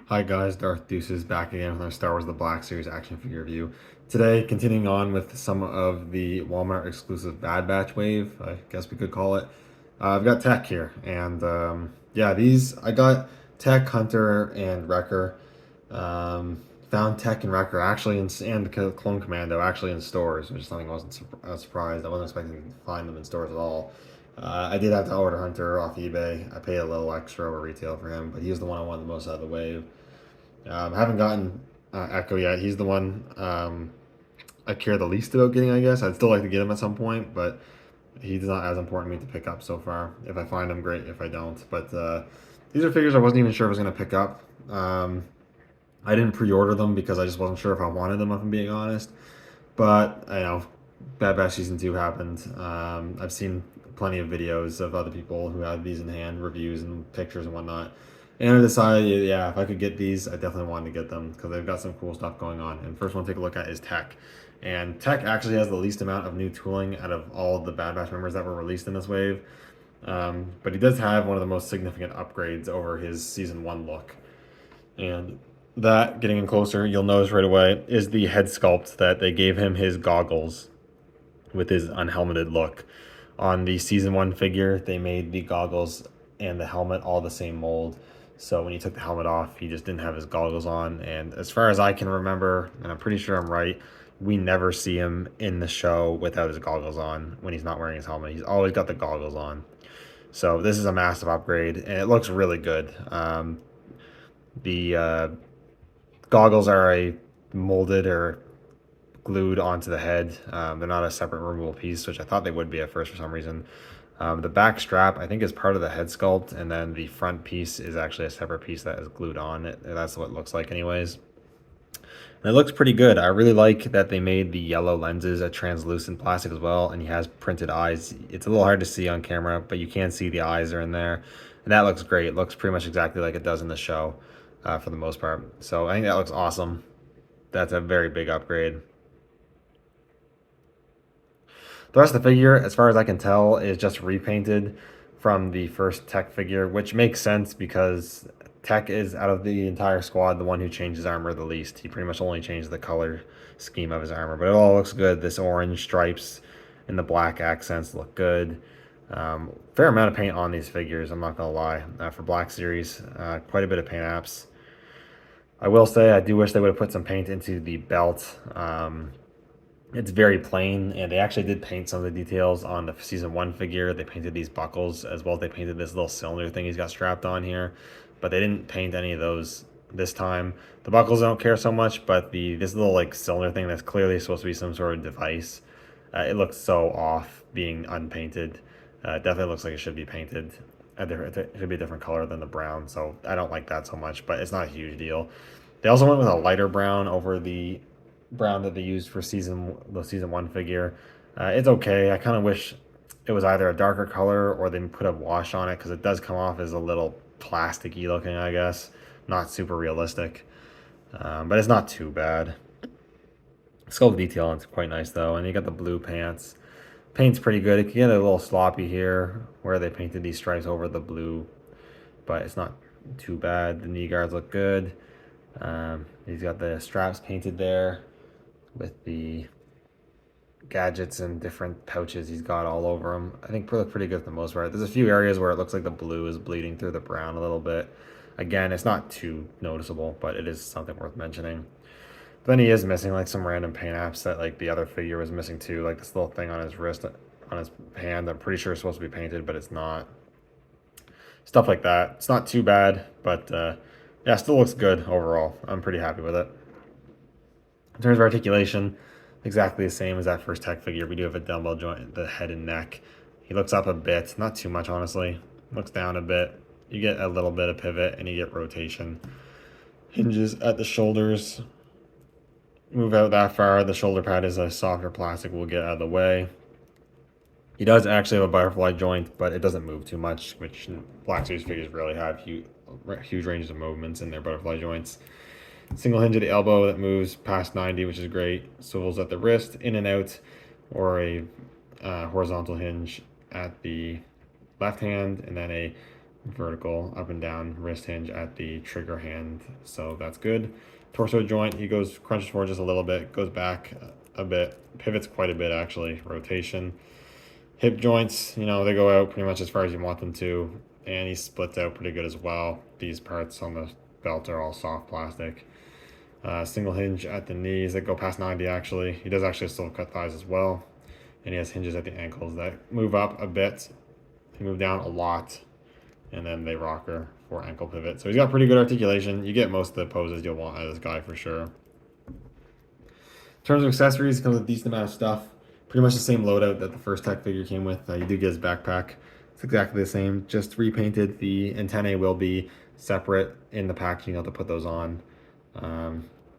Hi guys, Darth Deuces back again with our Star Wars The Black Series action figure review. Today, continuing on with some of the Walmart exclusive Bad Batch wave, I guess we could call it. I've got Tech here, and yeah, these I got Tech, Hunter, and Wrecker. Found Tech and Wrecker actually and Clone Commando actually in stores, which is something I wasn't surprised. I wasn't expecting to find them in stores at all. I did have to order Hunter off eBay. I paid a little extra over retail for him, but he was the one I wanted the most out of the wave. I haven't gotten Echo yet. He's the one I care the least about getting, I guess. I'd still like to get him at some point, but he's not as important to me to pick up so far. If I find him, great. If I don't, but these are figures I wasn't even sure I was going to pick up. I didn't pre-order them because I just wasn't sure if I wanted them, if I'm being honest. But I know Bad Batch Season 2 happened. I've seen plenty of videos of other people who had these in hand, reviews and pictures and whatnot. And I decided, yeah, if I could get these, I definitely wanted to get them because they've got some cool stuff going on. And first one to take a look at is Tech. And Tech actually has the least amount of new tooling out of all of the Bad Batch members that were released in this wave. But he does have one of the most significant upgrades over his Season 1 look. And that, getting in closer, you'll notice right away, is the head sculpt that they gave him his goggles with his unhelmeted look. On the Season 1 figure, they made the goggles and the helmet all the same mold. So when he took the helmet off, he just didn't have his goggles on. And as far as I can remember, and I'm pretty sure I'm right, we never see him in the show without his goggles on when he's not wearing his helmet. He's always got the goggles on. So this is a massive upgrade, and it looks really good. The goggles are a molded or glued onto the head. They're not a separate removable piece, which I thought they would be at first for some reason. The back strap, I think, is part of the head sculpt, and then the front piece is actually a separate piece that is glued on it. That's what it looks like anyways. And it looks pretty good. I really like that they made the yellow lenses a translucent plastic as well, and he has printed eyes. It's a little hard to see on camera, but you can see the eyes are in there. And that looks great. It looks pretty much exactly like it does in the show for the most part. So I think that looks awesome. That's a very big upgrade. The rest of the figure, as far as I can tell, is just repainted from the first Tech figure, which makes sense because Tech is, out of the entire squad, the one who changed his armor the least. He pretty much only changed the color scheme of his armor, but it all looks good. This orange stripes and the black accents look good. Fair amount of paint on these figures, I'm not going to lie. For Black Series, quite a bit of paint apps. I will say I do wish they would have put some paint into the belt. It's very plain, and they actually did paint some of the details on the Season 1 figure. They painted these buckles, as well as they painted this little cylinder thing he's got strapped on here, but they didn't paint any of those this time. The buckles I don't care so much, but this little like cylinder thing that's clearly supposed to be some sort of device, it looks so off being unpainted. It definitely looks like it should be painted. It should be a different color than the brown, so I don't like that so much, but it's not a huge deal. They also went with a lighter brown over the brown that they used for the Season 1 figure. It's okay. I kind of wish it was either a darker color or they put a wash on it because it does come off as a little plasticky looking, I guess. Not super realistic. But it's not too bad. Sculpt detail is quite nice though. And you got the blue pants. Paint's pretty good. It can get a little sloppy here where they painted these stripes over the blue, but it's not too bad. The knee guards look good. He's got the straps painted there with the gadgets and different pouches he's got all over him. I think look pretty good for the most part. There's a few areas where it looks like the blue is bleeding through the brown a little bit. Again, it's not too noticeable, but it is something worth mentioning. But then he is missing like some random paint apps that like the other figure was missing too, like this little thing on his wrist, on his hand. I'm pretty sure it's supposed to be painted, but it's not. Stuff like that. It's not too bad, but yeah, still looks good overall. I'm pretty happy with it. In terms of articulation, exactly the same as that first Tech figure. We do have a dumbbell joint, the head and neck. He looks up a bit, not too much honestly. Looks down a bit. You get a little bit of pivot and you get rotation. Hinges at the shoulders. Move out that far. The shoulder pad is a softer plastic. We'll get out of the way. He does actually have a butterfly joint, but it doesn't move too much, which Black Series figures really have huge ranges of movements in their butterfly joints. Single hinge at the elbow that moves past 90, which is great. Swivels at the wrist, in and out, or a horizontal hinge at the left hand, and then a vertical up and down wrist hinge at the trigger hand, so that's good. Torso joint, he goes crunches forward just a little bit, goes back a bit, pivots quite a bit actually, rotation. Hip joints, you know, they go out pretty much as far as you want them to, and he splits out pretty good as well. These parts on the belt are all soft plastic. Single hinge at the knees that go past 90 actually. He does actually still cut thighs as well. And he has hinges at the ankles that move up a bit, they move down a lot, and then they rocker for ankle pivot. So he's got pretty good articulation. You get most of the poses you'll want out of this guy for sure. In terms of accessories, it comes with a decent amount of stuff. Pretty much the same loadout that the first tech figure came with. You do get his backpack. It's exactly the same, just repainted. The antennae will be separate in the packaging. You'll have to put those on.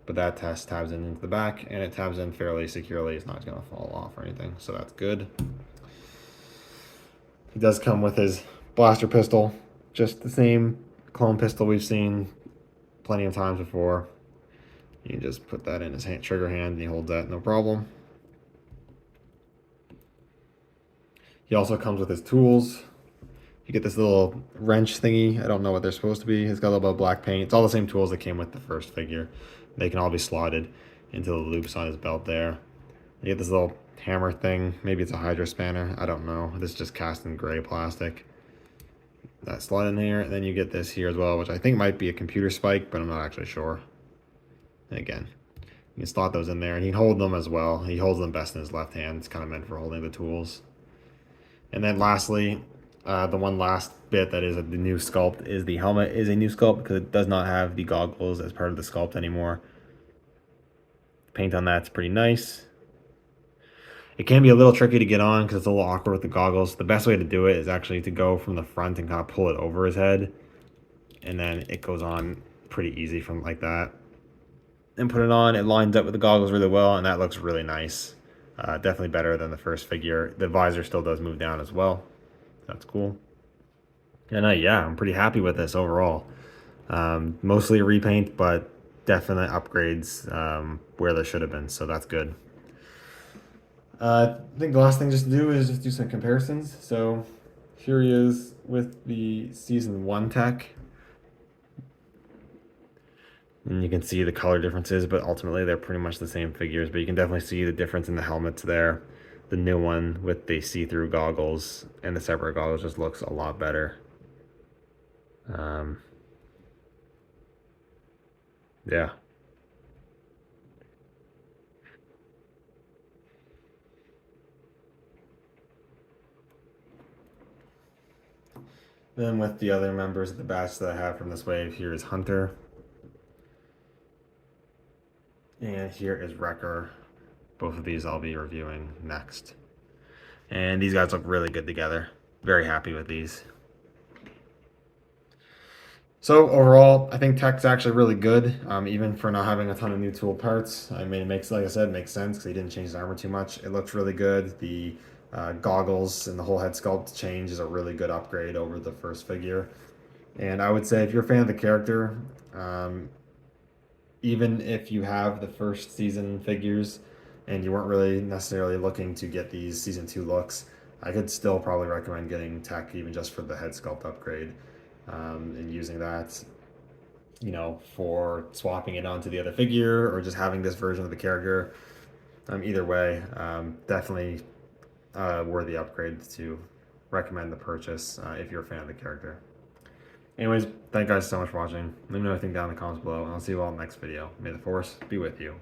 But that test tabs in into the back, and it tabs in fairly securely. It's not going to fall off or anything, so that's good. He does come with his blaster pistol, just the same clone pistol we've seen plenty of times before. You can just put that in his trigger hand, and he holds that no problem. He also comes with his tools. You get this little wrench thingy. I don't know what they're supposed to be. It's got a little bit of black paint. It's all the same tools that came with the first figure. They can all be slotted into the loops on his belt there. You get this little hammer thing. Maybe it's a hydro spanner. I don't know. This is just cast in gray plastic. That slot in here. And then you get this here as well, which I think might be a computer spike, but I'm not actually sure. And again, you can slot those in there, and he can hold them as well. He holds them best in his left hand. It's kind of meant for holding the tools. And then lastly, the one last bit that is the new sculpt is the helmet is a new sculpt because it does not have the goggles as part of the sculpt anymore. Paint on that's pretty nice. It can be a little tricky to get on because it's a little awkward with the goggles. The best way to do it is actually to go from the front and kind of pull it over his head, and then it goes on pretty easy from like that. And put it on, it lines up with the goggles really well, and that looks really nice. Definitely better than the first figure. The visor still does move down as well. That's cool. And yeah, I'm pretty happy with this overall. Mostly a repaint, but definite upgrades where there should have been, so that's good. I think the last thing just to do is just do some comparisons. So here he is with the Season 1 tech. And you can see the color differences, but ultimately they're pretty much the same figures. But you can definitely see the difference in the helmets there. The new one with the see-through goggles and the separate goggles just looks a lot better. Yeah. Then with the other members of the batch that I have from this wave, here is Hunter. And here is Wrecker. Both of these I'll be reviewing next. And these guys look really good together. Very happy with these. So overall, I think tech's actually really good, even for not having a ton of new tool parts. I mean, it makes, like I said, it makes sense because he didn't change his armor too much. It looks really good. The goggles and the whole head sculpt change is a really good upgrade over the first figure. And I would say if you're a fan of the character, even if you have the first season figures and you weren't really necessarily looking to get these season 2 looks, I could still probably recommend getting tech even just for the head sculpt upgrade, and using that, you know, for swapping it onto the other figure or just having this version of the character. Either way, definitely worthy upgrade to recommend the purchase if you're a fan of the character. Anyways, thank you guys so much for watching. Let me know anything down in the comments below, and I'll see you all in the next video. May the Force be with you.